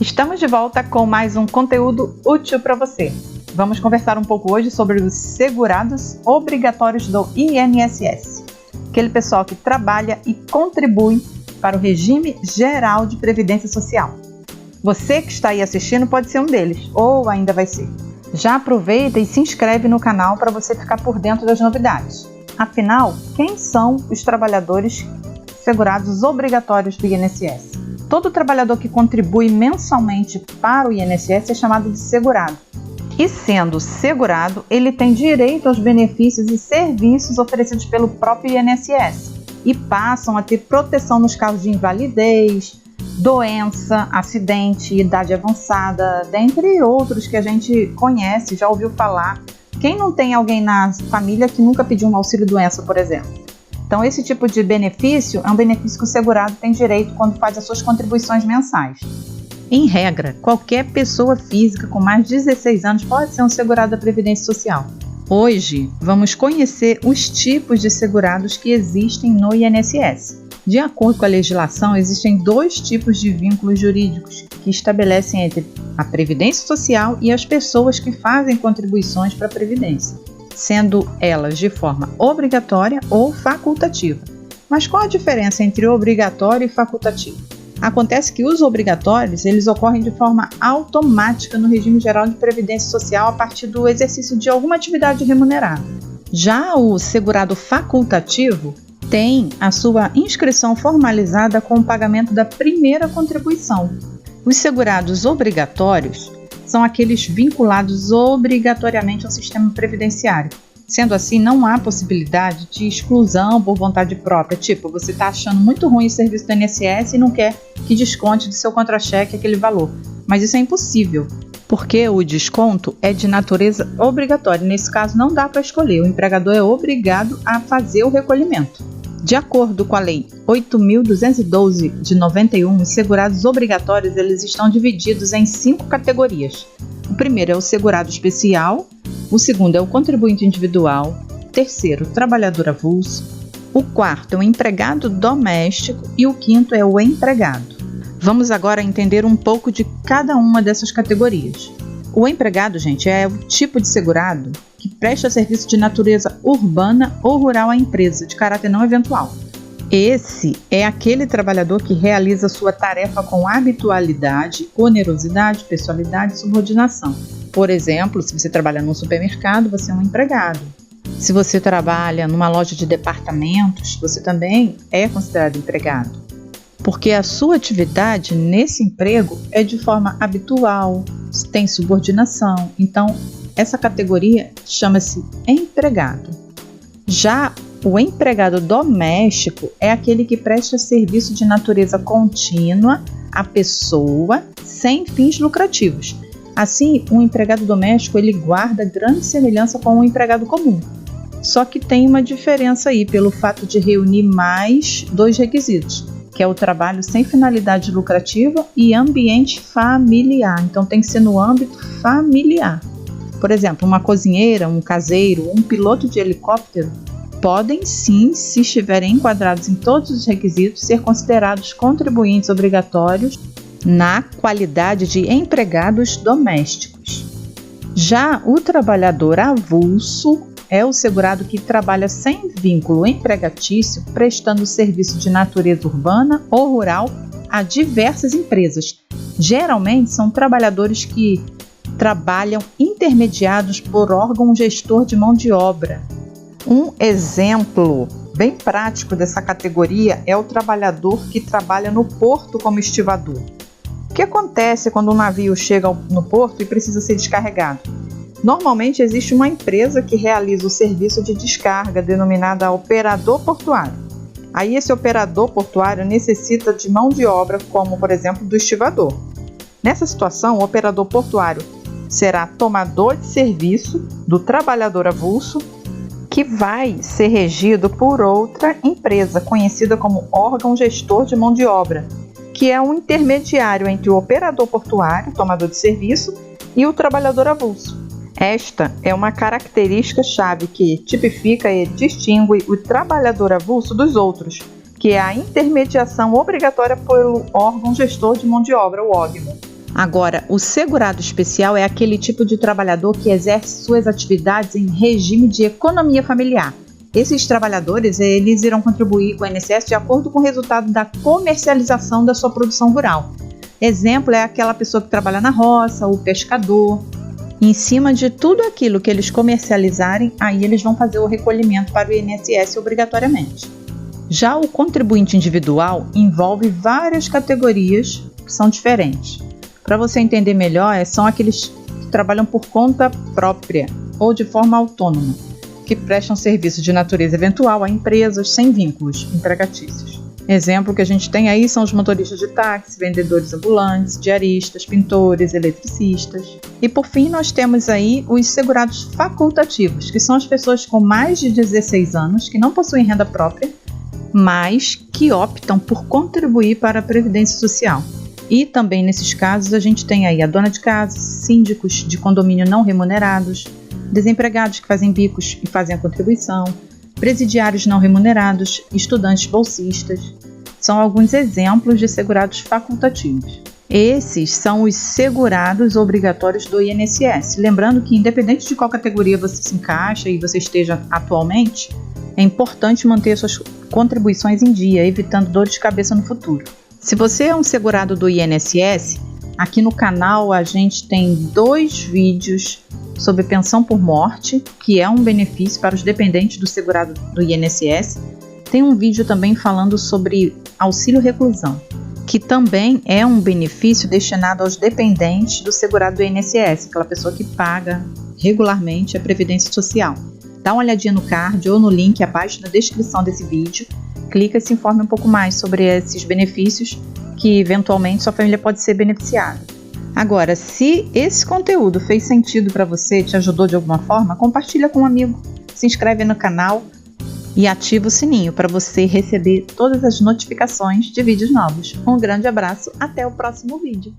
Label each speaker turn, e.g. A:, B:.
A: Estamos de volta com mais um conteúdo útil para você. Vamos conversar um pouco hoje sobre os segurados obrigatórios do INSS, aquele pessoal que trabalha e contribui para o regime geral de previdência social. Você que está aí assistindo pode ser um deles, ou ainda vai ser. Já aproveita e se inscreve no canal para você ficar por dentro das novidades. Afinal, quem são os trabalhadores segurados obrigatórios do INSS? Todo trabalhador que contribui mensalmente para o INSS é chamado de segurado. E sendo segurado, ele tem direito aos benefícios e serviços oferecidos pelo próprio INSS e passam a ter proteção nos casos de invalidez, doença, acidente, idade avançada, dentre outros que a gente conhece, já ouviu falar. Quem não tem alguém na família que nunca pediu um auxílio-doença, por exemplo? Então, esse tipo de benefício é um benefício que o segurado tem direito quando faz as suas contribuições mensais. Em regra, qualquer pessoa física com mais de 16 anos pode ser um segurado da Previdência Social. Hoje, vamos conhecer os tipos de segurados que existem no INSS. De acordo com a legislação, existem dois tipos de vínculos jurídicos que estabelecem entre a Previdência Social e as pessoas que fazem contribuições para a Previdência, sendo elas de forma obrigatória ou facultativa. Mas qual a diferença entre obrigatório e facultativo? Acontece que os obrigatórios eles ocorrem de forma automática no regime geral de previdência social a partir do exercício de alguma atividade remunerada. Já o segurado facultativo tem a sua inscrição formalizada com o pagamento da primeira contribuição. Os segurados obrigatórios são aqueles vinculados obrigatoriamente ao sistema previdenciário. Sendo assim, não há possibilidade de exclusão por vontade própria, tipo, você está achando muito ruim o serviço do INSS e não quer que desconte do seu contra-cheque aquele valor. Mas isso é impossível, porque o desconto é de natureza obrigatória. Nesse caso, não dá para escolher, o empregador é obrigado a fazer o recolhimento. De acordo com a Lei 8.212 de 91, os segurados obrigatórios eles estão divididos em 5 categorias. O primeiro é o segurado especial, o segundo é o contribuinte individual, o terceiro, o trabalhador avulso, o quarto é o empregado doméstico e o quinto é o empregado. Vamos agora entender um pouco de cada uma dessas categorias. O empregado, gente, é o tipo de segurado que presta serviço de natureza urbana ou rural à empresa, de caráter não eventual. Esse é aquele trabalhador que realiza sua tarefa com habitualidade, onerosidade, pessoalidade e subordinação. Por exemplo, se você trabalha num supermercado, você é um empregado. Se você trabalha numa loja de departamentos, você também é considerado empregado. Porque a sua atividade nesse emprego é de forma habitual, tem subordinação. Então, essa categoria chama-se empregado. Já o empregado doméstico é aquele que presta serviço de natureza contínua à pessoa sem fins lucrativos. Assim, o empregado doméstico ele guarda grande semelhança com o empregado comum. Só que tem uma diferença aí pelo fato de reunir mais dois requisitos, que é o trabalho sem finalidade lucrativa e ambiente familiar. Então tem que ser no âmbito familiar. Por exemplo, uma cozinheira, um caseiro, um piloto de helicóptero podem sim, se estiverem enquadrados em todos os requisitos, ser considerados contribuintes obrigatórios na qualidade de empregados domésticos. Já o trabalhador avulso é o segurado que trabalha sem vínculo empregatício, prestando serviço de natureza urbana ou rural a diversas empresas. Geralmente são trabalhadores que trabalham intermediados por órgão gestor de mão de obra. Um exemplo bem prático dessa categoria é o trabalhador que trabalha no porto como estivador. O que acontece quando um navio chega no porto e precisa ser descarregado? Normalmente existe uma empresa que realiza o serviço de descarga, denominada operador portuário. Aí esse operador portuário necessita de mão de obra, como por exemplo do estivador. Nessa situação, o operador portuário será tomador de serviço do trabalhador avulso, que vai ser regido por outra empresa, conhecida como órgão gestor de mão de obra, que é um intermediário entre o operador portuário, tomador de serviço, e o trabalhador avulso. Esta é uma característica-chave que tipifica e distingue o trabalhador avulso dos outros, que é a intermediação obrigatória pelo órgão gestor de mão de obra, o órgão. Agora, o segurado especial é aquele tipo de trabalhador que exerce suas atividades em regime de economia familiar. Esses trabalhadores, eles irão contribuir com o INSS de acordo com o resultado da comercialização da sua produção rural. Exemplo é aquela pessoa que trabalha na roça, o pescador. Em cima de tudo aquilo que eles comercializarem, aí eles vão fazer o recolhimento para o INSS obrigatoriamente. Já o contribuinte individual envolve várias categorias que são diferentes. Para você entender melhor, são aqueles que trabalham por conta própria ou de forma autônoma, que prestam serviço de natureza eventual a empresas sem vínculos empregatícios. Exemplo que a gente tem aí são os motoristas de táxi, vendedores ambulantes, diaristas, pintores, eletricistas. E por fim nós temos aí os segurados facultativos, que são as pessoas com mais de 16 anos que não possuem renda própria, mas que optam por contribuir para a Previdência Social. E também nesses casos a gente tem aí a dona de casa, síndicos de condomínio não remunerados, desempregados que fazem bicos e fazem a contribuição, presidiários não remunerados, estudantes bolsistas. São alguns exemplos de segurados facultativos. Esses são os segurados obrigatórios do INSS. Lembrando que, independente de qual categoria você se encaixa e você esteja atualmente, é importante manter suas contribuições em dia, evitando dor de cabeça no futuro. Se você é um segurado do INSS, aqui no canal a gente tem 2 vídeos sobre pensão por morte, que é um benefício para os dependentes do segurado do INSS. Tem um vídeo também falando sobre auxílio reclusão, que também é um benefício destinado aos dependentes do segurado do INSS, aquela pessoa que paga regularmente a Previdência Social. Dá uma olhadinha no card ou no link abaixo na descrição desse vídeo, clica e se informe um pouco mais sobre esses benefícios que eventualmente sua família pode ser beneficiada. Agora, se esse conteúdo fez sentido para você, te ajudou de alguma forma, compartilha com um amigo, se inscreve no canal e ativa o sininho para você receber todas as notificações de vídeos novos. Um grande abraço, até o próximo vídeo!